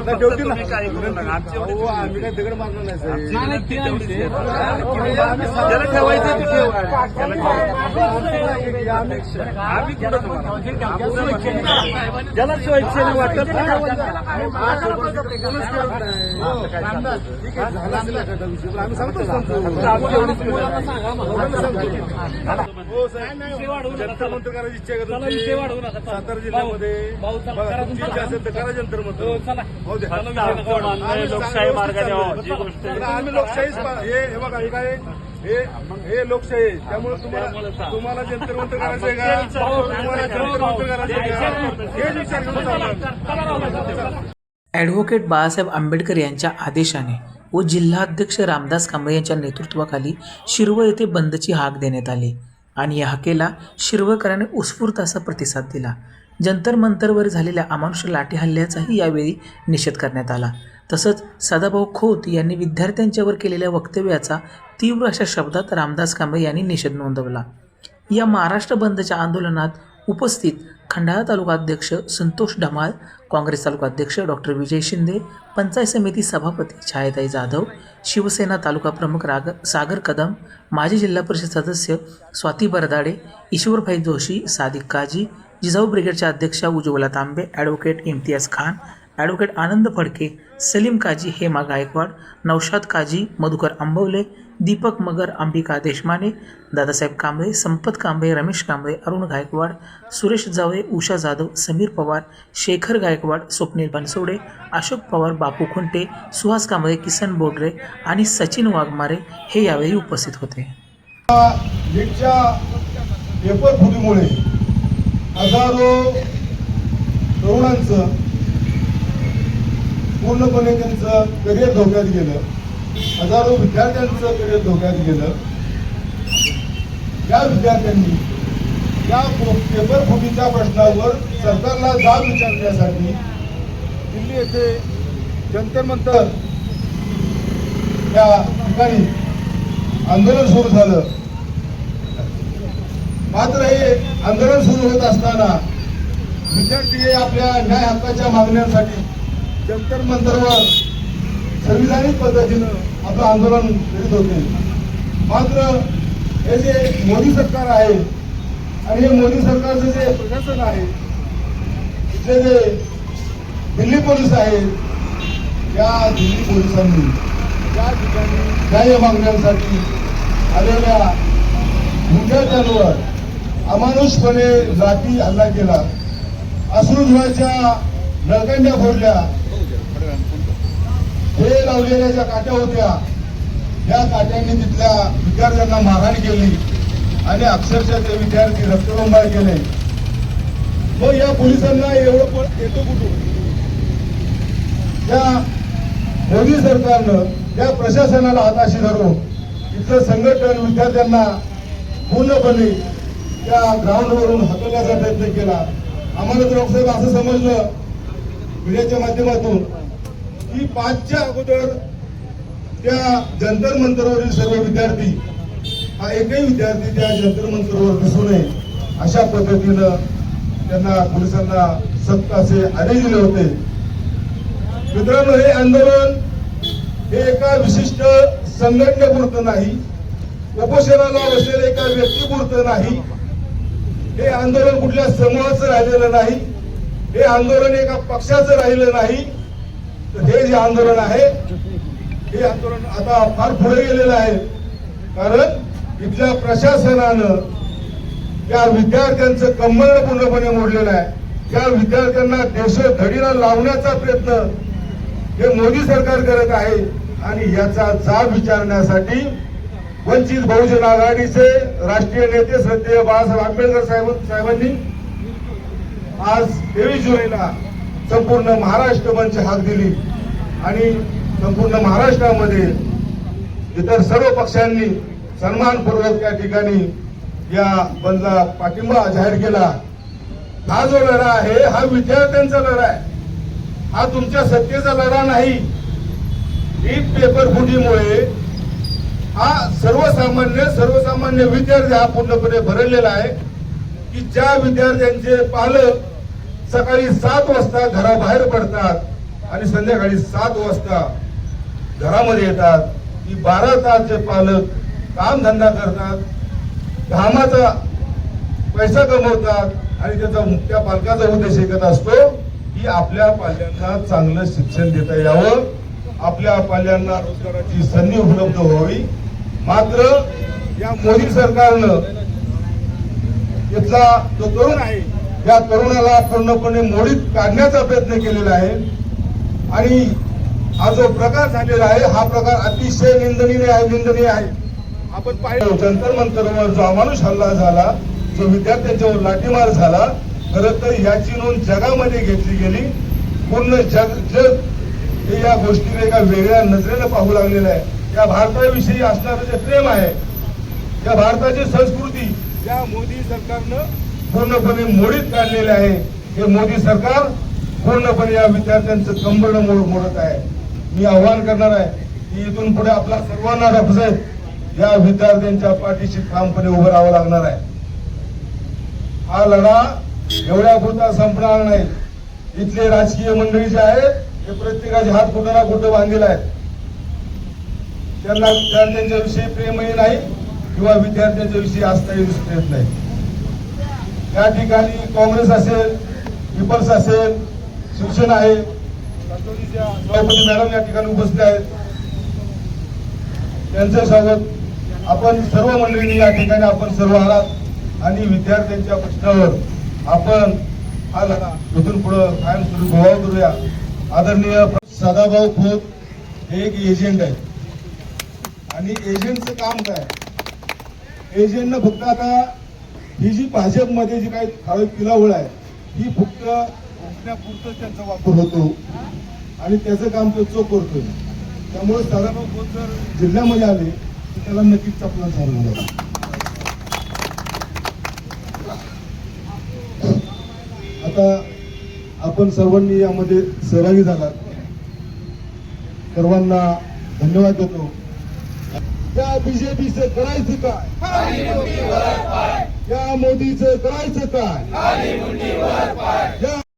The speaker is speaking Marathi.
तुम्ही काही करू नका. आमची एवढी आम्ही काय दगड मारणार नाही साहेब. ज्याला ठेवायचं ते ठेवा. आम्ही कुठं तुम्हाला ज्याला इच्छेने वाटत ठीक आहे, झाला असेल एखादा विषय, पण आम्ही सांगतो हो साहेब, जंतर मंतर करायची इच्छा आहे का तुमची? सातारा जिल्ह्यामध्ये तुमची इच्छा असेल तर करा जंतर मंतर. हो द्या. लोकशाही मार्गाने व्हावं, जी गोष्ट तर आम्ही लोकशाहीच हे बघा हे काय हे लोकशाही आहे. त्यामुळे तुम्हाला जंतर मंतर करायचं आहे का? तुम्हाला जंतर मंतर करायचं आहे का? हेच विचार घेऊन चालू. ॲडव्होकेट बाळासाहेब आंबेडकर यांच्या आदेशाने व जिल्हाध्यक्ष रामदास कांबळे यांच्या नेतृत्वाखाली शिरवळ येथे बंदची हाक देण्यात आली आणि या हाकेला शिरवळकरांनी उत्स्फूर्त असा प्रतिसाद दिला. जंतर मंतरवर झालेल्या अमानुष लाठी हल्ल्याचाही यावेळी निषेध करण्यात आला. तसंच सदाभाऊ खोत यांनी विद्यार्थ्यांच्यावर केलेल्या वक्तव्याचा तीव्र अशा शब्दात रामदास कांबळे यांनी निषेध नोंदवला. या महाराष्ट्र बंदच्या आंदोलनात उपस्थित खंडाळा तालुकाध्यक्ष संतोष धमाळ, काँग्रेस तालुकाध्यक्ष डॉक्टर विजय शिंदे, पंचायत समिती सभापती छायाताई जाधव, शिवसेना तालुका प्रमुख सागर कदम, माजी जिल्हा परिषद सदस्य स्वाती बरदाडे, ईश्वरभाई जोशी, सादिक काजी, जिजाऊ ब्रिगेडच्या अध्यक्षा उज्ज्वला तांबे, ॲडव्होकेट इम्तियाज खान, ॲडव्होकेट आनंद फडके, सलीम काजी, हेमा गायकवाड, नौशाद काजी, मधुकर आंबवले, दीपक मगर, अंबिका देशमाने, दादासाहेब कांबळे, संपत कांबळे, रमेश कांबळे, अरुण गायकवाड, सुरेश जावळे, उषा जाधव, समीर पवार, शेखर गायकवाड, स्वप्नील बनसोडे, अशोक पवार, बापू खुंटे, सुहास कांबळे, किसन बोडरे आणि सचिन वाघमारे हे यावेळी उपस्थित होते. नीटच्या पेपर फुटीमुळे हजारो तरुणांचं पूर्णपणे त्यांचं करिअर धोक्यात गेलं. हजारो विद्यार्थ्यांचं करिअर धोक्यात गेलं. या विद्यार्थ्यांनी या पेपर फुटीच्या प्रश्नावर सरकारला जाब विचारण्यासाठी दिल्ली येथे जंतर मंतर या ठिकाणी आंदोलन सुरू झालं. मात्र हे आंदोलन सुरू होत असताना विद्यार्थी हे आपल्या न्याय हक्काच्या मागण्यांसाठी जंतर मंतरवर संविधानिक पद्धतीनं आपलं आंदोलन करीत होते. मात्र हे जे मोदी सरकार आहे आणि हे मोदी सरकारचं जे प्रशासन आहे, इथले जे दिल्ली पोलीस आहेत, या दिल्ली पोलिसांनी या ठिकाणी न्याय मागण्यांसाठी आलेल्या विद्यार्थ्यांवर अमानुषपणे लाठी हल्ला केला. अश्रुधुराच्या नळकांड्या फोडल्या. हे लावलेल्या ज्या काट्या होत्या या काट्यांनी तिथल्या विद्यार्थ्यांना मारहाण केली आणि अक्षरशः ते विद्यार्थी रक्तबंबाळ केले. मग या पोलिसांना एवढं पण येतो कुठून? या मोदी सरकारनं या प्रशासनाला हाताशी धरून इथलं संघटन विद्यार्थ्यांना पूर्णपणे त्या ग्राउंडवरून हटवण्याचा प्रयत्न केला. आम्हाला तर साहेब असं समजलं मीडियाच्या माध्यमातून की 5च्या अगोदर त्या जंतर मंतरवरील सर्व विद्यार्थी, हा एकही विद्यार्थी त्या जंतर मंतरवर दिसू नये अशा पद्धतीनं त्यांना पोलिसांना सक्त असे आदेश दिले होते. मित्रांनो, हे आंदोलन हे एका विशिष्ट संघटनेपुरतं नाही, उपोषणाला बसलेल्या एका व्यक्तीपुरतं नाही, हे आंदोलन कुठल्या समूहाचं राहिलेलं नाही, हे आंदोलन एका पक्षाचं राहिलं नाही. तर हे जे आंदोलन आहे हे आंदोलन आता फार पुढे गेलेलं आहे. कारण इथल्या प्रशासनानं त्या विद्यार्थ्यांचं कंबळ पूर्णपणे मोडलेलं आहे. त्या विद्यार्थ्यांना देशधडीला लावण्याचा प्रयत्न हे मोदी सरकार करत आहे आणि याचा जाब विचारण्यासाठी वंचित बहुजन आघाडीचे राष्ट्रीय नेते श्रद्धेय बाळासाहेब आंबेडकर साहेबांनी आज 23 जुलैला संपूर्ण महाराष्ट्र बंदची हाक दिली आणि संपूर्ण महाराष्ट्रामध्ये इतर सर्व पक्षांनी सन्मानपूर्वक त्या ठिकाणी या बंदला पाठिंबा जाहीर केला. हा जो लढा आहे हा विद्यार्थ्यांचा लढा आहे, हा तुमच्या सत्तेचा लढा नाही. ही पेपर फुटीमुळे हा सर्वसामान्य विद्यार्थी हा पूर्णपणे भरलेला आहे की ज्या विद्यार्थ्यांचे पालक सकाळी 7 वाजता घराबाहेर पडतात आणि संध्याकाळी 7 वाजता घरामध्ये येतात. की 12 तासचे पालक काम धंदा करतात, घामाचा पैसा कमवतात आणि त्या पालकाचा उद्देश एकच असतो की आपल्या पाल्यांना चांगलं शिक्षण देता यावं, आपल्या पाल्यांना रोजगाराची संधी उपलब्ध व्हावी. मात्र या मोदी सरकारनं इथला जो तरुण आहे या तरुणाला पूर्णपणे मोडीत काढण्याचा प्रयत्न केलेला आहे. आणि हा जो प्रकार झालेला आहे हा प्रकार अतिशय निंदनीय आहे. आपण पाहिलं जंतर मंतरवर जो अमानुष हल्ला झाला, जो विद्यार्थ्यांच्यावर लाठीमार झाला, खरं तर याची नोंद जगामध्ये घेतली गेली. पूर्ण जग हे या गोष्टीला एका वेगळ्या नजरेनं पाहू लागलेलं आहे. या भारताविषयी असणारं जे प्रेम आहे, या भारताची संस्कृती या मोदी सरकारनं पूर्णपणे मोडीत काढलेले आहे. हे मोदी सरकार पूर्णपणे या विद्यार्थ्यांचं कंबरड मोडत आहे. मी आव्हान करणार आहे की इथून पुढे आपला सर्वांना रफसेत या विद्यार्थ्यांच्या पाठीशी ठामपणे उभं राहावं लागणार आहे. हा लढा एवढ्या पुरता संपणार नाही. इथले राजकीय मंडळी जे आहेत ते प्रत्येकाचे हात कुठं ना कुठं बांधलेले आहेत. त्यांना विद्यार्थ्यांच्या विषयी प्रेमही नाही किंवा विद्यार्थ्यांच्या विषयी आस्थाही दिसून येत नाही. या ठिकाणी काँग्रेस असेल, पीपल्स असेल, शिवसेना आहे, राष्ट्रवादीच्या सभापती मॅडम या ठिकाणी उपस्थित आहेत. त्यांचं स्वागत. आपण सर्व मंडळींनी या ठिकाणी आपण सर्व आलात आणि विद्यार्थ्यांच्या प्रश्नावर आपण हा लढा इथून पुढे कायमस्वरूपी गोवा करूया. आदरणीय सदाभाऊ खोत हे एक एजंट आहे आणि एजंटचं काम काय? एजंटनं फक्त आता ही जी भाजपमध्ये जी काही ठराविक पिलावळ आहे ही फक्त पुरतच त्यांचा वापर होतो आणि त्याचं काम तो चोख करतोय. त्यामुळे सदाभाऊ खोत जर जिल्ह्यामध्ये आले तर त्याला नक्कीच चपला चालू होता. आता आपण सर्वांनी यामध्ये सहभागी झालात, सर्वांना धन्यवाद देतो. या बीजेपीचं करायचं काय? या मोदीचं करायचं काय?